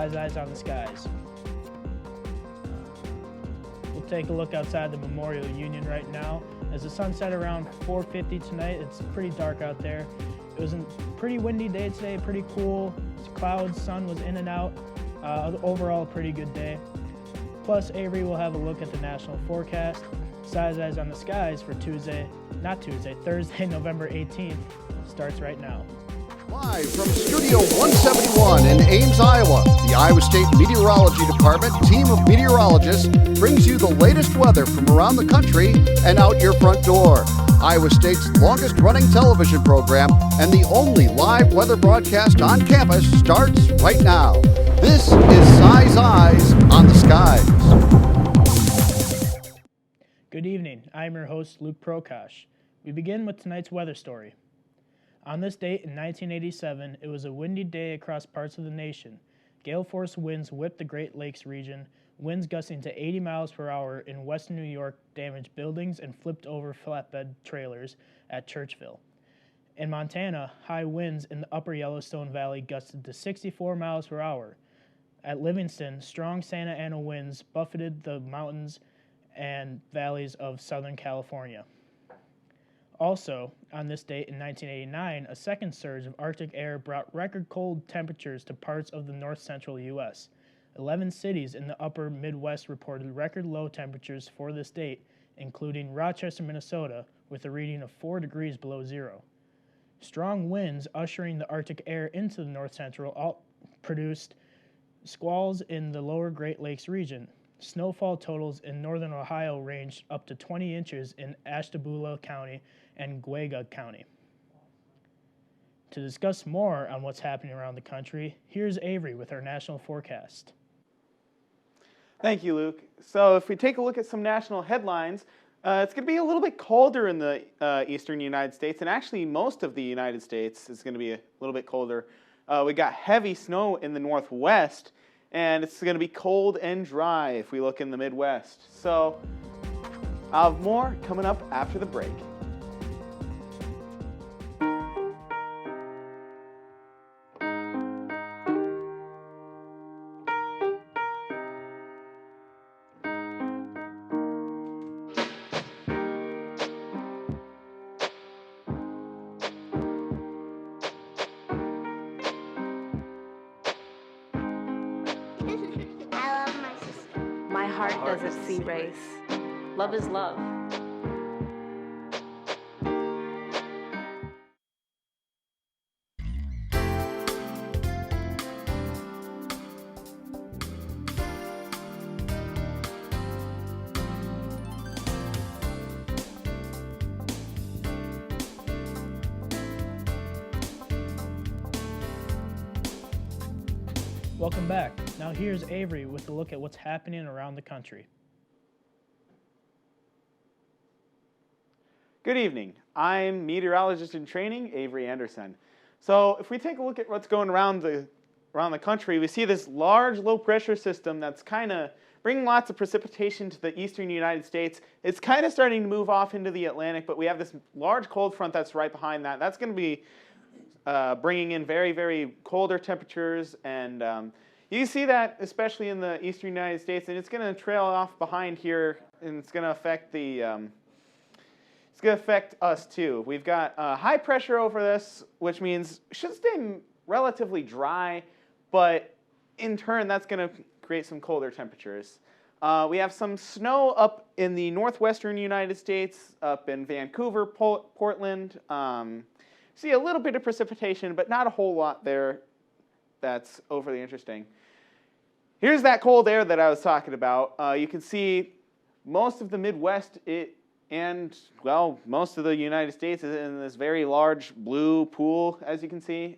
Size Eyes on the Skies. We'll take a look outside the Memorial Union right now. As the sun set around 4:50 tonight, it's pretty dark out there. It was a pretty windy day today, pretty cool. Clouds, sun was in and out. Overall, a pretty good day. Plus, Avery will have a look at the national forecast. Size Eyes on the Skies for Thursday, November 18th, starts right now. Live from Studio 171 in Ames, Iowa, the Iowa State Meteorology Department team of meteorologists brings you the latest weather from around the country and out your front door. Iowa State's longest-running television program and the only live weather broadcast on campus starts right now. This is Size Eyes on the Skies. Good evening. I'm your host, Luke Prokosch. We begin with tonight's weather story. On this date in 1987, it was a windy day across parts of the nation. Gale force winds whipped the Great Lakes region. Winds gusting to 80 miles per hour in western New York damaged buildings and flipped over flatbed trailers at Churchville. In Montana, high winds in the upper Yellowstone Valley gusted to 64 miles per hour. At Livingston, strong Santa Ana winds buffeted the mountains and valleys of Southern California. Also, on this date in 1989, a second surge of Arctic air brought record cold temperatures to parts of the north-central U.S. 11 cities in the upper Midwest reported record low temperatures for this date, including Rochester, Minnesota, with a reading of 4 degrees below zero. Strong winds ushering the Arctic air into the north-central produced squalls in the lower Great Lakes region. Snowfall totals in northern Ohio ranged up to 20 inches in Ashtabula County and Guega County. To discuss more on what's happening around the country, here's Avery with our national forecast. Thank you, Luke. So if we take a look at some national headlines, it's going to be a little bit colder in the eastern United States, and actually most of the United States is going to be a little bit colder. We got heavy snow in the northwest, and it's going to be cold and dry if we look in the Midwest. So I'll have more coming up after the break. I love my sister. My heart doesn't see race. Love is love. Welcome back. Now here's Avery with a look at what's happening around the country. Good evening. I'm meteorologist in training, Avery Andersen. So if we take a look at what's going around the country, we see this large low pressure system that's kind of bringing lots of precipitation to the eastern United States. It's kind of starting to move off into the Atlantic, but we have this large cold front that's right behind that. That's going to be bringing in very, very colder temperatures, and you see that especially in the eastern United States, and it's going to trail off behind here, and it's going to affect us too. We've got high pressure over this, which means it should stay relatively dry, but in turn that's going to create some colder temperatures. We have some snow up in the northwestern United States, up in Vancouver, Portland. See a little bit of precipitation, but not a whole lot there that's overly interesting. Here's that cold air that I was talking about. You can see most of the Midwest most of the United States is in this very large blue pool, as you can see.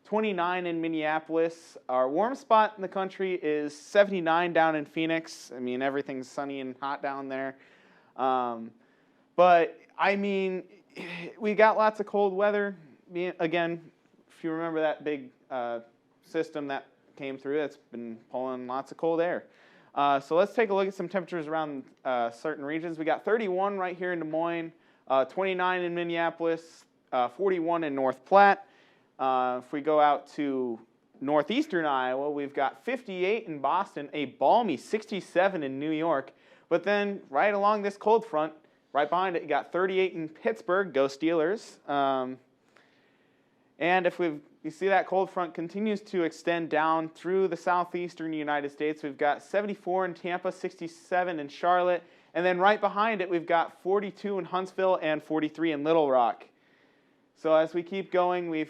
29 in Minneapolis. Our warm spot in the country is 79 down in Phoenix. I mean, everything's sunny and hot down there. But, I mean, we got lots of cold weather. Again, if you remember that big system that came through, that's been pulling lots of cold air. So let's take a look at some temperatures around certain regions. We got 31 right here in Des Moines, 29 in Minneapolis, 41 in North Platte. If we go out to northeastern Iowa, we've got 58 in Boston, a balmy 67 in New York. But then right along this cold front, right behind it, you got 38 in Pittsburgh, go Steelers. And if you see that cold front continues to extend down through the southeastern United States, we've got 74 in Tampa, 67 in Charlotte, and then right behind it, we've got 42 in Huntsville and 43 in Little Rock. So as we keep going, we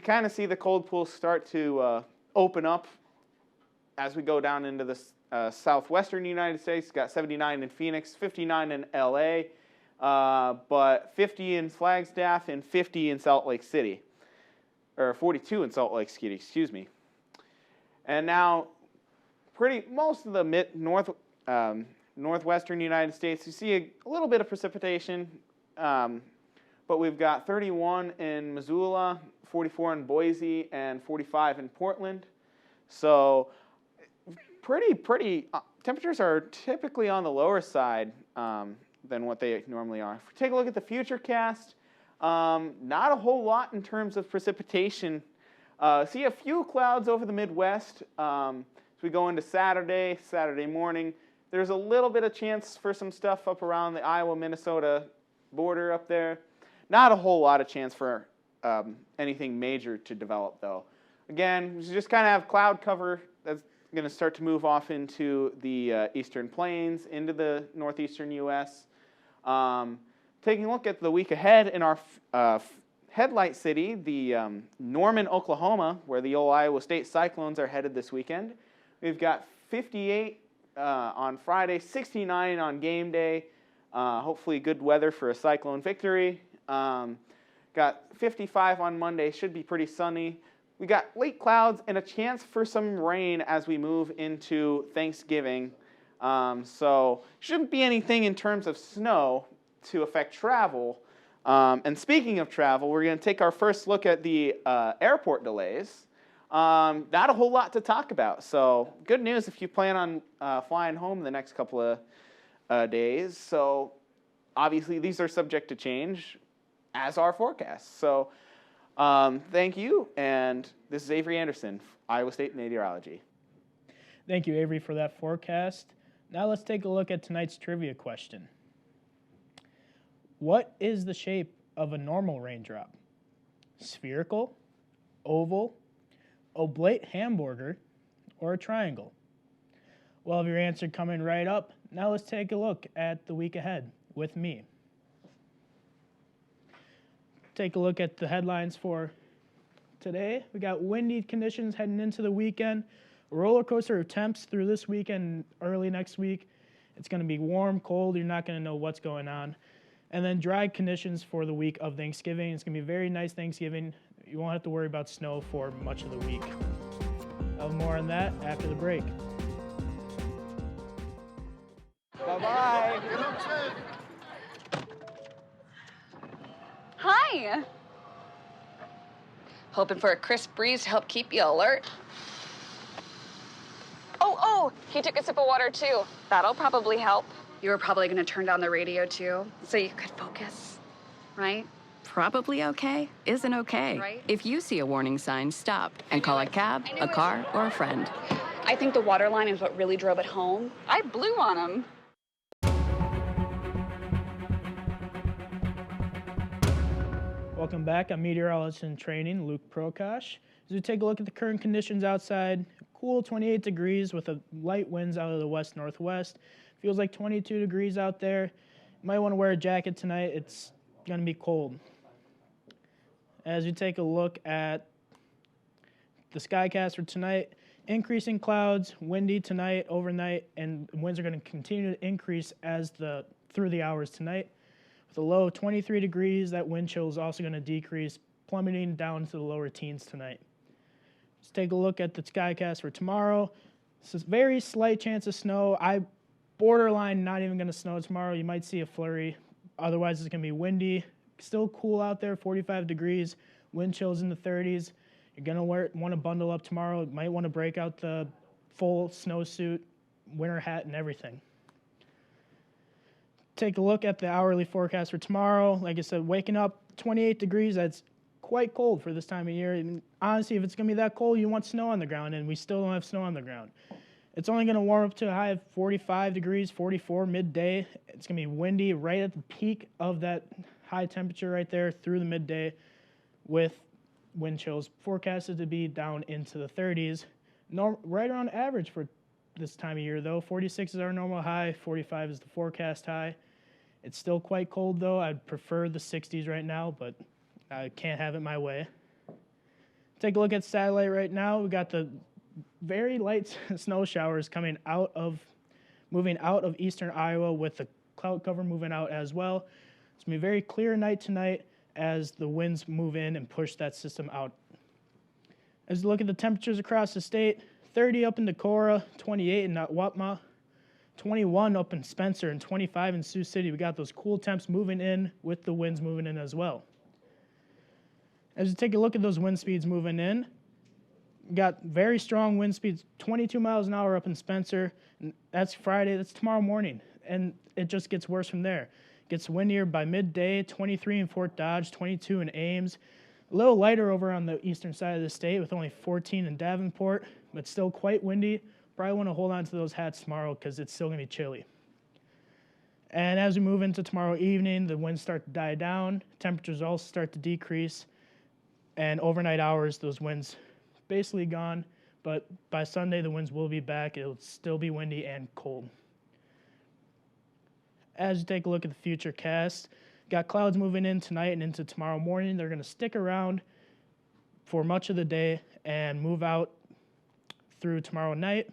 kind of see the cold pools start to open up as we go down into the southwestern United States. We've got 79 in Phoenix, 59 in LA, but 50 in Flagstaff and 50 in Salt Lake City. Or 42 in Salt Lake City, excuse me. And now, most of the northwestern United States, you see a little bit of precipitation, but we've got 31 in Missoula, 44 in Boise, and 45 in Portland. So, temperatures are typically on the lower side than what they normally are. If we take a look at the futurecast, not a whole lot in terms of precipitation. See a few clouds over the Midwest. As we go into Saturday morning, there's a little bit of chance for some stuff up around the Iowa-Minnesota border up there. Not a whole lot of chance for anything major to develop, though. Again, we just kind of have cloud cover that's going to start to move off into the eastern plains, into the northeastern U.S. Taking a look at the week ahead in our headlight city, the Norman, Oklahoma, where the old Iowa State Cyclones are headed this weekend. We've got 58 on Friday, 69 on game day. Hopefully good weather for a Cyclone victory. Got 55 on Monday, should be pretty sunny. We got late clouds and a chance for some rain as we move into Thanksgiving. So shouldn't be anything in terms of snow to affect travel. And speaking of travel, we're going to take our first look at the airport delays. Not a whole lot to talk about. So good news if you plan on flying home the next couple of days. So obviously these are subject to change, as are forecasts. So thank you. And this is Avery Andersen, Iowa State Meteorology. Thank you, Avery, for that forecast. Now let's take a look at tonight's trivia question. What is the shape of a normal raindrop? Spherical, oval, oblate hamburger, or a triangle? Well, have your answer coming right up. Now let's take a look at the week ahead with me. Take a look at the headlines for today. We got windy conditions heading into the weekend. A roller coaster of temps through this weekend, early next week. It's going to be warm, cold. You're not going to know what's going on. And then dry conditions for the week of Thanksgiving. It's going to be a very nice Thanksgiving. You won't have to worry about snow for much of the week. I'll have more on that after the break. Bye-bye. Hi. Hoping for a crisp breeze to help keep you alert. Oh, he took a sip of water too. That'll probably help. You were probably gonna turn down the radio too, so you could focus, right? Probably okay isn't okay. Right. If you see a warning sign, stop and call a cab, a car, or a friend. I think the water line is what really drove it home. I blew on him. Welcome back. I'm meteorologist in training, Luke Prokosch. As we take a look at the current conditions outside, cool 28 degrees with a light winds out of the west-northwest. Feels like 22 degrees out there. You might want to wear a jacket tonight. It's going to be cold. As you take a look at the skycast for tonight, increasing clouds, windy tonight, overnight, and winds are going to continue to increase through the hours tonight. With a low of 23 degrees, that wind chill is also going to decrease, plummeting down to the lower teens tonight. Let's take a look at the skycast for tomorrow. This is very slight chance of snow. Borderline not even going to snow tomorrow. You might see a flurry. Otherwise, it's going to be windy. Still cool out there, 45 degrees. Wind chills in the 30s. You're going to want to bundle up tomorrow. You might want to break out the full snowsuit, winter hat, and everything. Take a look at the hourly forecast for tomorrow. Like I said, waking up 28 degrees. That's quite cold for this time of year. And honestly, if it's going to be that cold, you want snow on the ground, and we still don't have snow on the ground. It's only going to warm up to a high of 45 degrees, 44 midday. It's going to be windy right at the peak of that high temperature right there through the midday, with wind chills forecasted to be down into the 30s. Right around average for this time of year, though. 46 is our normal high, 45 is the forecast high. It's still quite cold, though. I'd prefer the 60s right now, but I can't have it my way. Take a look at satellite right now. We got the very light snow showers moving out of eastern Iowa, with the cloud cover moving out as well. It's going to be a very clear night tonight as the winds move in and push that system out. As we look at the temperatures across the state, 30 up in Decorah, 28 in Wapma, 21 up in Spencer, and 25 in Sioux City. We got those cool temps moving in with the winds moving in as well. As you take a look at those wind speeds moving in, got very strong wind speeds, 22 miles an hour up in Spencer. And that's Friday. That's tomorrow morning. And it just gets worse from there. Gets windier by midday, 23 in Fort Dodge, 22 in Ames. A little lighter over on the eastern side of the state with only 14 in Davenport, but still quite windy. Probably want to hold on to those hats tomorrow because it's still going to be chilly. And as we move into tomorrow evening, the winds start to die down. Temperatures also start to decrease. And overnight hours, those winds basically gone, but by Sunday the winds will be back. It'll still be windy and cold. As you take a look at the future cast, got clouds moving in tonight and into tomorrow morning. They're going to stick around for much of the day and move out through tomorrow night.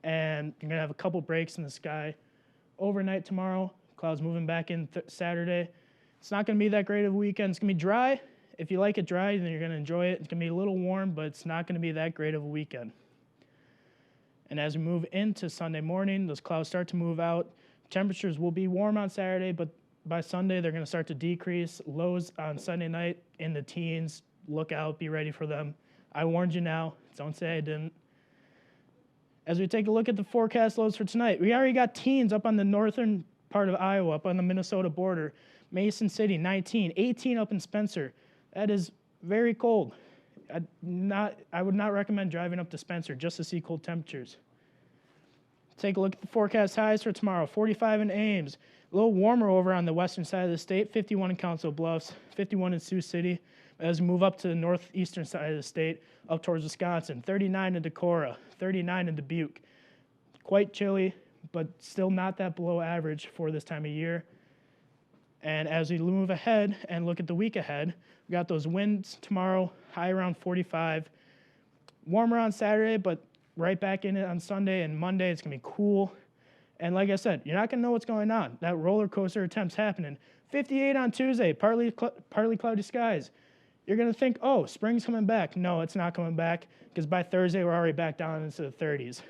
And you're going to have a couple breaks in the sky overnight tomorrow. Clouds moving back in Saturday. It's not going to be that great of a weekend. It's going to be dry. If you like it dry, then you're going to enjoy it. It's going to be a little warm, but it's not going to be that great of a weekend. And as we move into Sunday morning, those clouds start to move out. Temperatures will be warm on Saturday, but by Sunday, they're going to start to decrease. Lows on Sunday night in the teens. Look out. Be ready for them. I warned you now. Don't say I didn't. As we take a look at the forecast lows for tonight, we already got teens up on the northern part of Iowa, up on the Minnesota border. Mason City, 19. 18 up in Spencer. That is very cold. I would not recommend driving up to Spencer just to see cold temperatures. Take a look at the forecast highs for tomorrow. 45 in Ames. A little warmer over on the western side of the state. 51 in Council Bluffs. 51 in Sioux City. As we move up to the northeastern side of the state, up towards Wisconsin. 39 in Decorah. 39 in Dubuque. Quite chilly, but still not that below average for this time of year. And as we move ahead and look at the week ahead, we got those winds tomorrow, high around 45. Warmer on Saturday, but right back in it on Sunday and Monday. It's going to be cool. And like I said, you're not going to know what's going on. That roller coaster attempt's happening. 58 on Tuesday, partly cloudy skies. You're going to think, oh, spring's coming back. No, it's not coming back, because by Thursday we're already back down into the 30s.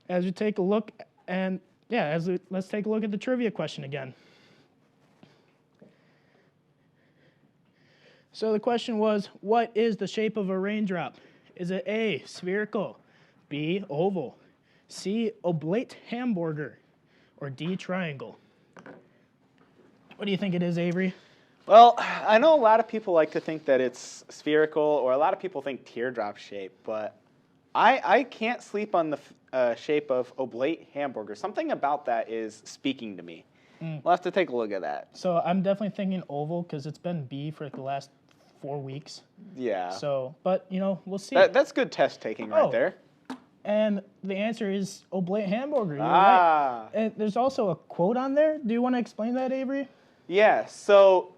As we take a look, and let's take a look at the trivia question again. So the question was, what is the shape of a raindrop? Is it A, spherical, B, oval, C, oblate hamburger, or D, triangle? What do you think it is, Avery? Well, I know a lot of people like to think that it's spherical, or a lot of people think teardrop shape, but I can't sleep on the shape of oblate hamburger. Something about that is speaking to me. We'll have to take a look at that. So I'm definitely thinking oval, because it's been B for the last 4 weeks. Yeah. So, but, we'll see. That's good test taking right there. And the answer is oblate hamburger. You're right. And there's also a quote on there. Do you want to explain that, Avery? Yeah. So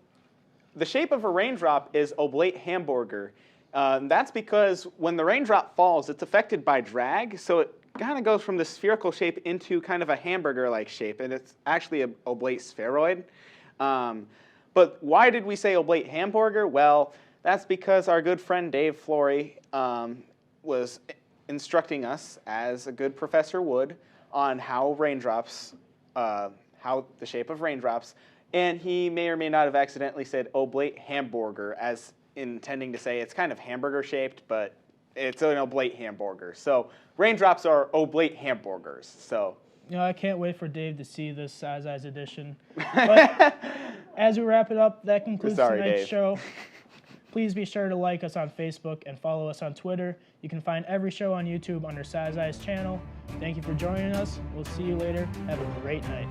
the shape of a raindrop is oblate hamburger. That's because when the raindrop falls, it's affected by drag. So it kind of goes from the spherical shape into kind of a hamburger-like shape. And it's actually an oblate spheroid. But why did we say oblate hamburger? Well, that's because our good friend Dave Flory was instructing us, as a good professor would, on how the shape of raindrops, and he may or may not have accidentally said oblate hamburger, as intending to say it's kind of hamburger shaped, but it's an oblate hamburger. So raindrops are oblate hamburgers. So I can't wait for Dave to see this size edition. But As we wrap it up, that concludes sorry, tonight's Dave. show. Please be sure to like us on Facebook and follow us on Twitter. You can find every show on YouTube under Size Eyes channel. Thank you for joining us. We'll see you later. Have a great night.